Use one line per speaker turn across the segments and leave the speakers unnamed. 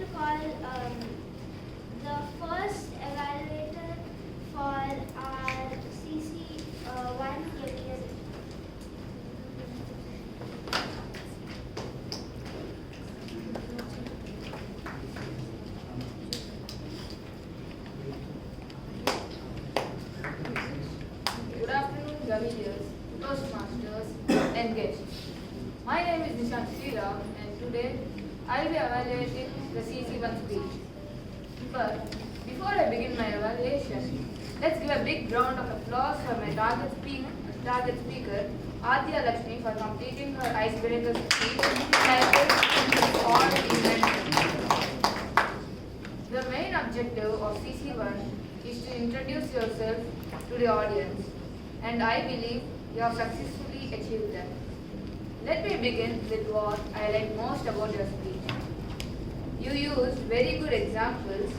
to call the first evaluator for our CC1 career.
Good afternoon, Gaviliers, Toastmasters, and guests. My name is Nishant Sriram, and today I will be evaluating the CC1 speech. But before I begin my evaluation, let's give a big round of applause for my target speaker, Adya Lakshmi, for completing her icebreaker speech titled "On Invention." The main objective of CC1 is to introduce yourself to the audience, and I believe you have successfully achieved that. Let me begin with what I like most about your speech. You used very good examples,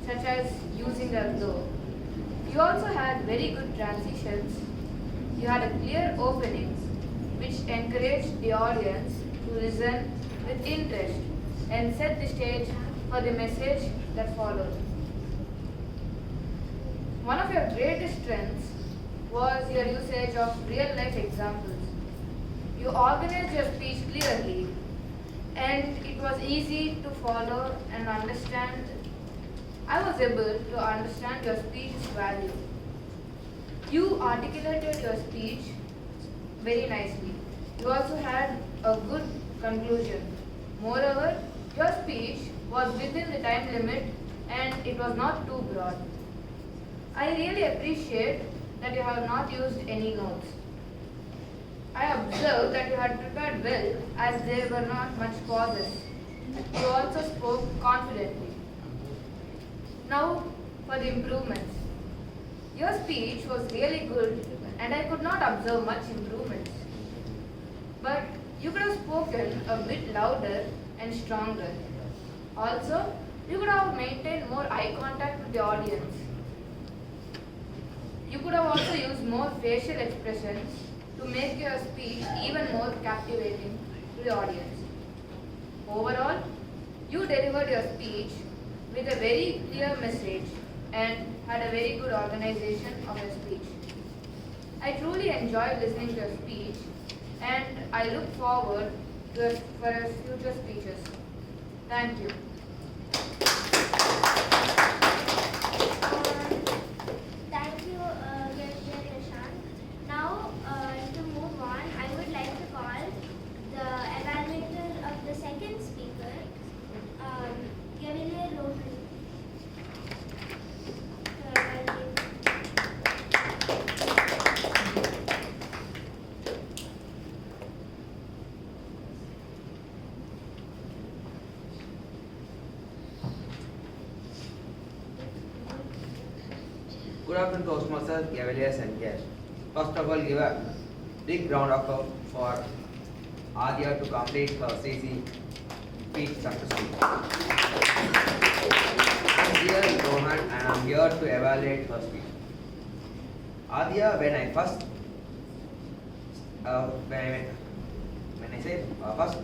such as using a glow. You also had very good transitions. You had a clear openings, which encouraged the audience to listen with interest and set the stage for the message that followed. One of your greatest strengths was your usage of real life examples. You organized your speech clearly, and it was easy to follow and understand. I was able to understand your speech's value. You articulated your speech very nicely. You also had a good conclusion. Moreover, your speech was within the time limit and it was not too broad. I really appreciate that you have not used any notes. I observed that you had prepared well as there were not much pauses. You also spoke confidently. Now for the improvements. Your speech was really good and I could not observe much improvements. But you could have spoken a bit louder and stronger. Also, you could have maintained more eye contact with the audience. You could have also used more facial expressions to make your speech even more captivating to the audience. Overall, you delivered your speech with a very clear message and had a very good organization of your speech. I truly enjoyed listening to your speech and I look forward to for your future speeches. Thank you.
Thank you, Gavilier Nishant. Now, to move on, I would like to call the evaluator of the second speaker, Gavilier Rohan. to evaluate.
Good afternoon, Toastmasters, Cavaliers, and guests. First of all, give a big round of applause for Adya to complete her CC speech successfully. I'm here, Rohan, and I'm here to evaluate her speech. Adya, when I first, when I say first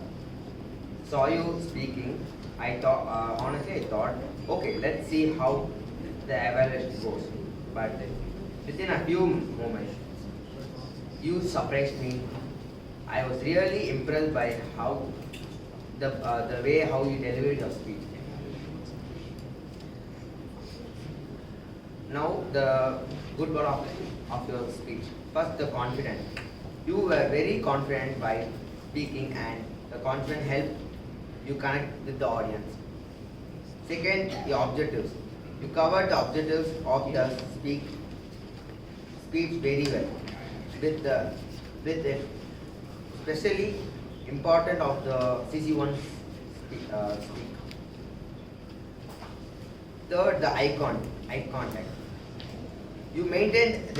saw you speaking, I thought, honestly, I thought, okay, let's see how the evaluation goes. But within a few moments, you surprised me. I was really impressed by how the way how you delivered your speech. Now the good part of your speech. First, the confidence. You were very confident by speaking, and the confidence helped you connect with the audience. Second, the objectives. You covered the objectives of the speech very well. With it, especially important of the CC1 speak. Third, the eye contact. You maintained a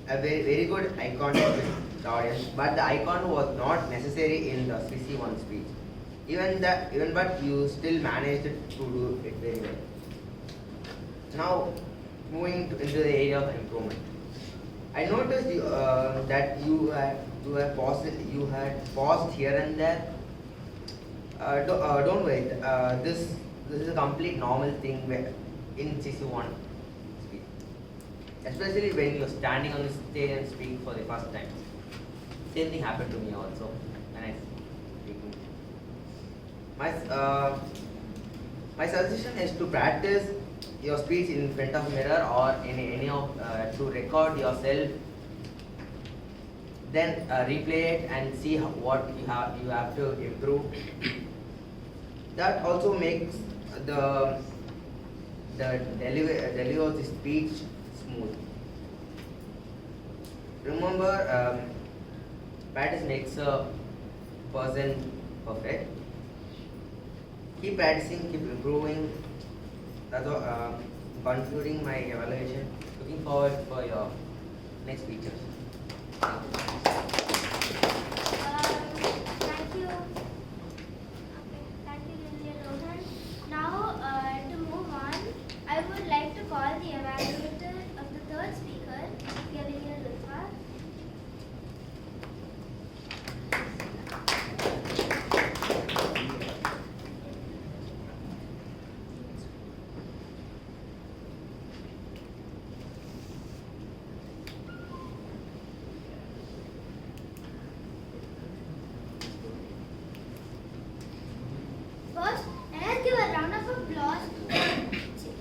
very good eye contact with the audience, but the icon was not necessary in the CC1 speech. But you still managed to do it very well. Now, into the area of improvement. I noticed that you had paused here and there don't worry. This is a complete normal thing where in CC1 speak, especially when you're standing on the stage and speak for the first time. Same thing happened to me also when I speaking. My my suggestion is to practice your speech in front of mirror or in any of to record yourself, then replay it and see what you have to improve. That also makes the delivery of the speech smooth. Remember, practice makes a person perfect. Keep practicing, keep improving. That's all. Concluding my evaluation. Looking forward for your next features.
Thank you. Okay, thank you, Lillian Rohan. Now, to move on, I would like to call the evaluator of the third speaker, Lillian Rohan. First, let us give a round of applause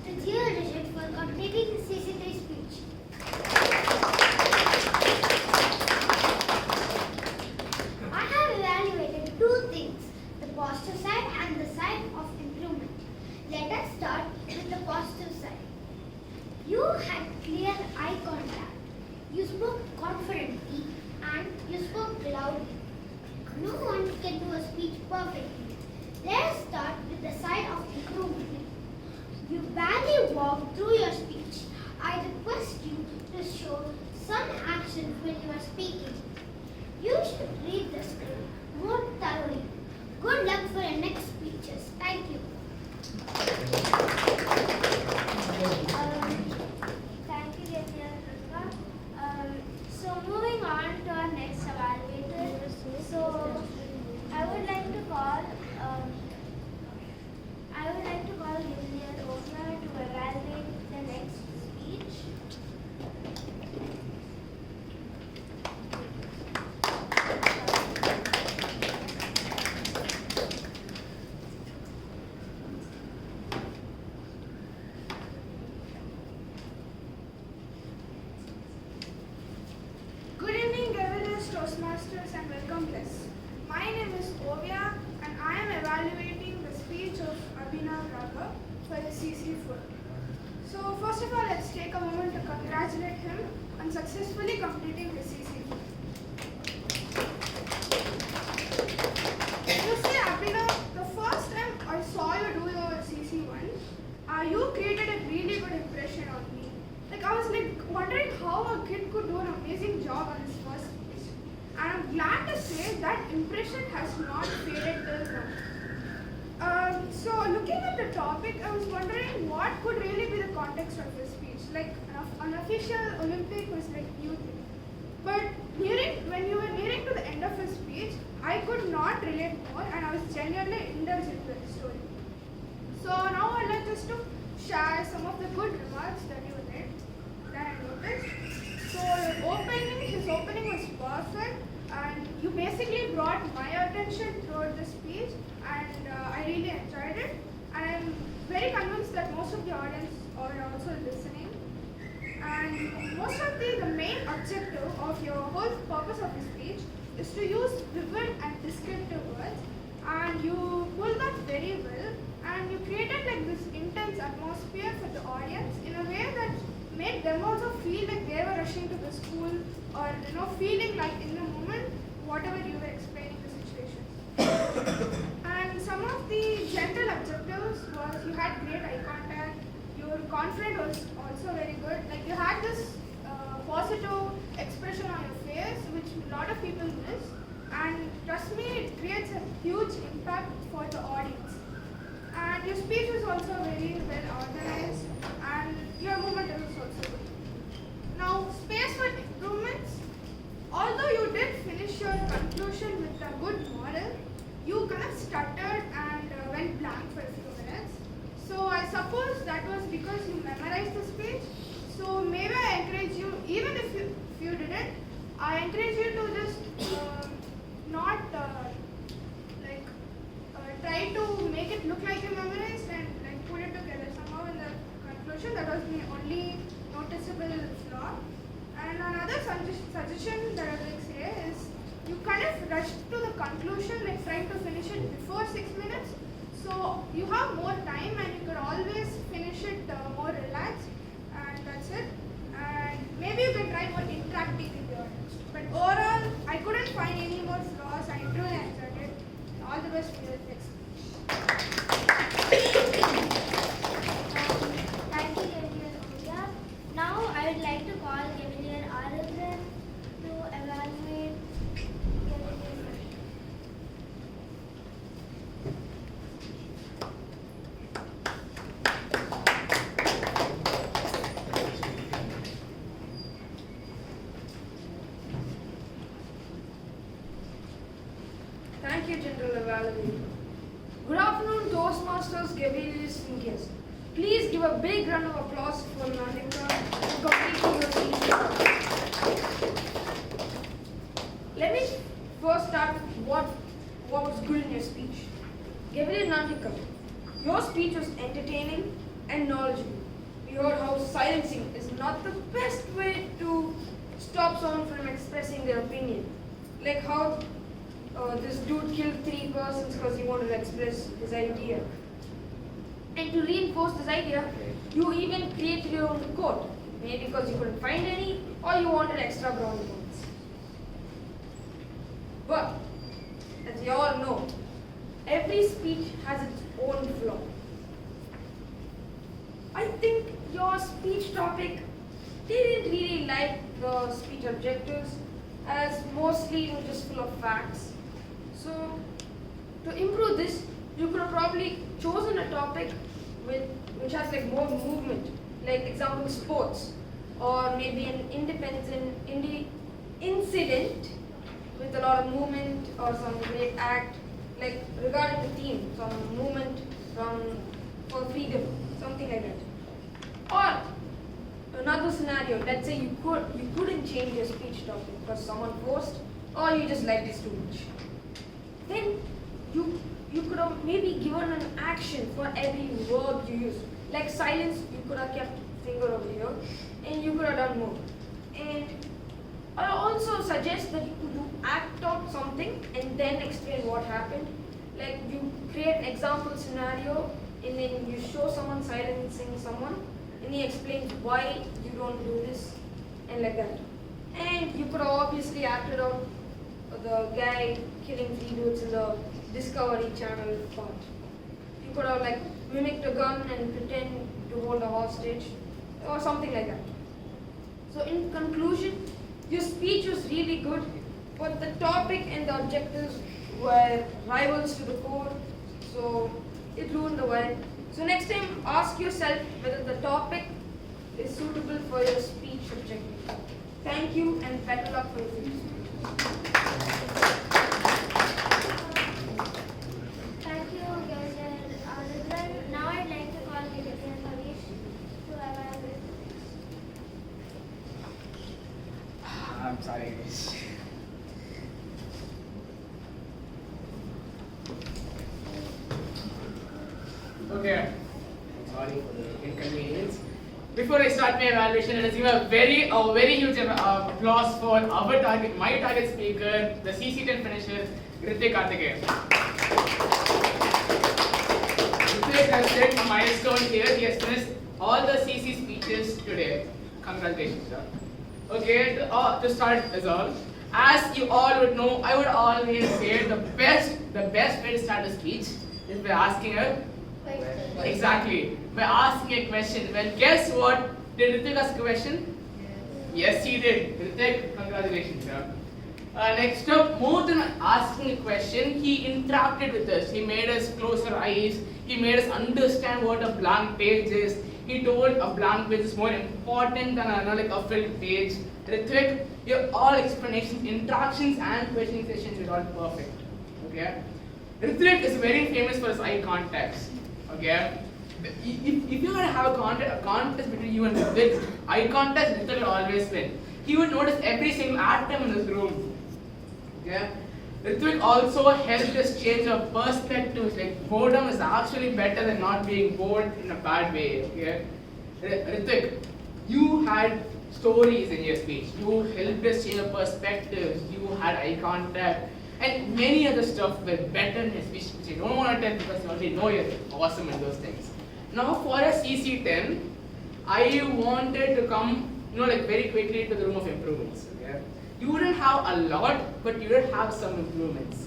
to Gio Rishit for completing the CC3 speech. I have evaluated two things, the positive side and the side of improvement. Let us start with the positive side. You had clear eye contact. You spoke confidently and you spoke loudly. No one can do a speech perfectly. Let us start with the side of improvement. You barely walked through your speech. I request you to show some action when you are speaking. You should read the script more thoroughly. Good luck for your next speeches. Thank you. Thank you, Yadnya. So moving on to our next evaluator. So I would like to call Julia Rosner to evaluate the next speech.
Good evening, Governors, Toastmasters, and welcome guests. My name is Ovia, and I am evaluating the speech of Abhinav Raghav for the CC4. So, first of all, let's take a moment to congratulate him on successfully completing the CC4. You see, Abhinav, the first time I saw you do your CC1, you created a really good impression on me. Like, I was wondering how a kid could do an amazing job on his first speech. And I'm glad to say that impression has not faded till now. So looking at the topic, I was wondering what could really be the context of his speech. Like an official Olympic was like new thing. But when you were nearing to the end of his speech, I could not relate more and I was genuinely indulged in the story. So now I'd like just to share some of the good remarks that you made that I noticed. So his opening was perfect and you basically brought my attention throughout the speech and I really enjoyed it. And I'm very convinced that most of the audience are also listening. And most of the main objective of your whole purpose of the speech is to use vivid and descriptive words, and you pulled that very well, and you created like this intense atmosphere for the audience in a way that made them also feel like they were rushing to the school or feeling like in the moment whatever you were explaining the situation. And some of the general objectives was you had great eye contact, your confidence was also very good, like you had this positive expression on your face which a lot of people miss, and trust me, it creates a huge impact for the audience. And your speech was also very well organized and your movement was also good. Now, space for improvements. Although you did finish your conclusion with a good moral, you kind of stuttered that was because you memorized the speech. So maybe I encourage you, even if you didn't, I encourage you to just not try to make it look like you memorized and put it together somehow in the conclusion. That was the only noticeable flaw. And another suggestion that I would say is you kind of rush to the conclusion, trying to finish it before 6 minutes. So you have more time and you could always finish it more relaxed. And that's it. And maybe you can try more interacting with your text. But overall, I couldn't find any more flaws. I truly enjoyed it. All the best for your next.
Thank you, Gabriel Oya. Now I would like to call Gabriel Aradhan to evaluate Gabriel's question.
Thank you, General Evaluator. Good afternoon, Toastmasters, Gabrielists, and guests. Please give a big round of applause for Nanika for completing your speech. Let me first start with what was good in your speech. Gabriel Nanika, your speech was entertaining and knowledgeable. We heard how silencing is not the best way to stop someone from expressing their opinion. Like how this dude killed 3 persons because he wanted to express his idea. And to reinforce this idea, you even created your own quote. Maybe because you couldn't find any or you wanted extra brownie points. But, as you all know, every speech has its own flaw. I think your speech topic didn't really like the speech objectives, as mostly it was just full of facts. So, to improve this, you could have probably chosen a topic which has more movement, like example sports, or maybe an incident with a lot of movement or some great act, like regarding the theme, some movement for freedom, something like that. Or another scenario, let's say you couldn't change your speech topic because someone forced, or you just liked this too much. Then you could have maybe given an action for every verb you use. Like silence, you could have kept finger over here, and you could have done more. And I also suggest that you act out something and then explain what happened. Like you create an example scenario, and then you show someone silencing someone, and he explains why you don't do this, and like that. And you could have obviously acted out the guy killing 3 dudes in the Discovery Channel part. You could have mimicked a gun and pretend to hold a hostage or something like that. So in conclusion, your speech was really good, but the topic and the objectives were rivals to the core, so it ruined the vibe. So next time, ask yourself whether the topic is suitable for your speech objective. Thank you and better luck for your future.
Thank you, Gabriel Aradhan. Now I'd like to call Gabriel Harish to evaluate.
I'm sorry, guys. Okay. Sorry for the inconvenience. Before I start my evaluation, let us give a very huge applause for my target speaker, the CC10 finisher, Ritik Karthikeyan. Ritik has set a milestone here. He has finished all the CC speeches today. Congratulations, sir. Okay, to start as all, as you all would know, I would always say the best way to start a speech is by asking a exactly by asking a question. Well, guess what? Did Ritik ask a question? Yes, he did. Ritik, congratulations, sir. Next up, more than asking a question, he interacted with us. He made us close our eyes. He made us understand what a blank page is. He told a blank page is more important than a filled page. Ritik, your all explanations, interactions, and questioning sessions were all perfect. Okay. Ritik is very famous for his eye contacts. Okay. if you're gonna have a contest between you and Ritvik, eye contest, Ritvik will always win. He would notice every single atom in this room. Okay? Ritvik also helped us change our perspectives. Like boredom is actually better than not being bored in a bad way. Okay? Ritvik, you had stories in your speech. You helped us change our perspectives. You had eye contact. And many other stuff were better in your speech, which I don't want to tell because you already know you're awesome in those things. Now for a CC10, I wanted to come, like very quickly to the room of improvements. Okay? You wouldn't have a lot, but you did have some improvements.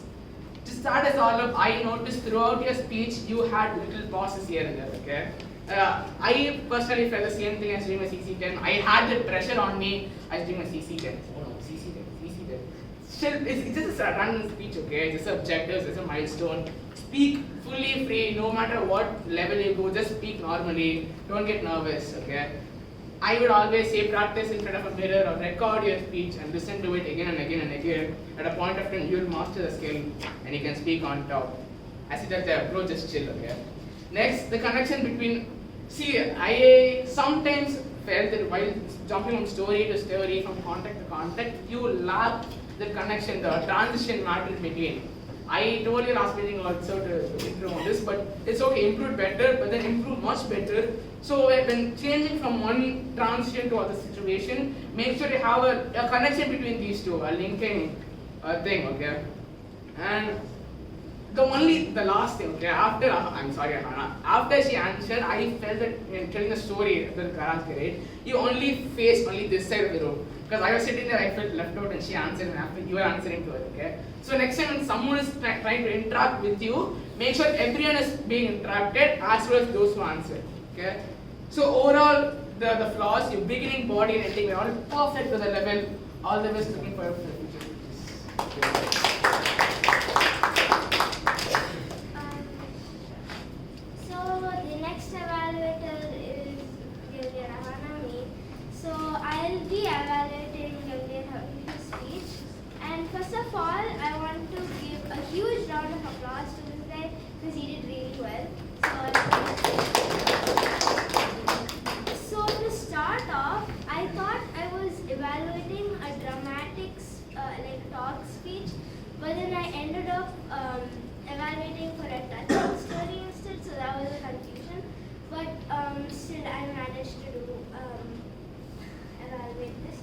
To start us all up, I noticed throughout your speech you had little pauses here and there. Okay? I personally felt the same thing as doing my CC10. I had the pressure on me as doing my CC10. Oh no, CC10. Still, it's just a random speech, okay? It's just objectives, it's a milestone. Speak fully free, no matter what level you go, just speak normally. Don't get nervous, okay? I would always say practice in front of a mirror or record your speech and listen to it again and again and again. At a point of time, you'll master the skill and you can speak on top. As it does, the approach is chill, okay? Next, the connection between. See, I sometimes felt that while jumping from story to story, from contact to contact, you lack the connection, the transition matter between. I told you last meeting also to improve on this, but it's okay, improve better, but then improve much better. So when changing from one transition to other situation, make sure you have a connection between these two, a linking thing, okay? And the last thing, okay, after she answered, I felt that when telling the story at the garage garage, you only faced only this side of the room. Because I was sitting there, I felt left out and she answered and after you were answering to her, okay? So next time when someone is trying to interact with you, make sure everyone is being interrupted as well as those who answer, okay? So overall, the flaws, your beginning, body and ending were all perfect to the level. All the best, looking forward to the future.
The next evaluator is Gillian. So I'll be evaluating Gillian's speech. And first of all, I want to give a huge round of applause to this guy because he did really well. So to start off, I thought I was evaluating a dramatic talk speech, but then I ended up evaluating for a touching story instead, so that was a confusion. But still, I managed to evaluate this.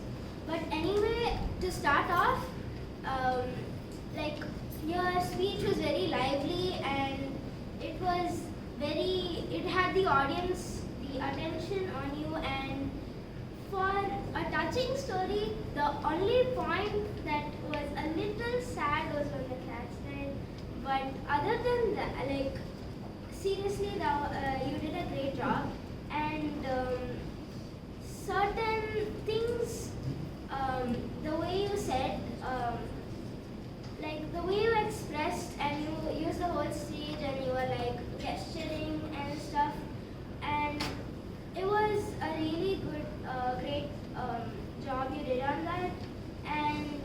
But anyway, to start off, your speech was very lively and it had the audience, the attention on you, and for a touching story, the only point that was a little sad was when the cats died. But other than that, seriously, you did a great job. And certain things, the way you said, the way you expressed and you used the whole stage and you were gesturing and stuff, and it was a really good, great job you did on that. And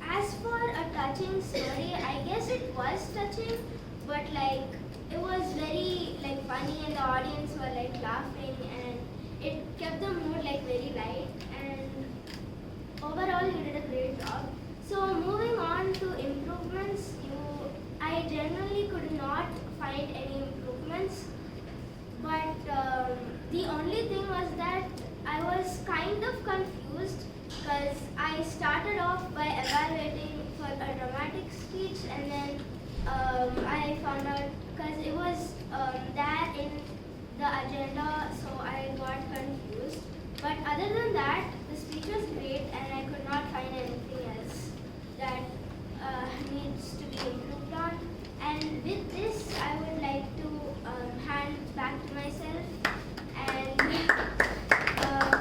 as for a touching story, I guess it was touching, but it was very funny and the audience were laughing and it kept the mood very light, and overall you did a great job. So moving on to improvements, I generally could not find any improvements, but the only thing was that I was kind of confused because I started off by evaluating for a dramatic speech and then I found out because it was there in the agenda, so I got confused. But other than that, the speech was great and I could not find anything else that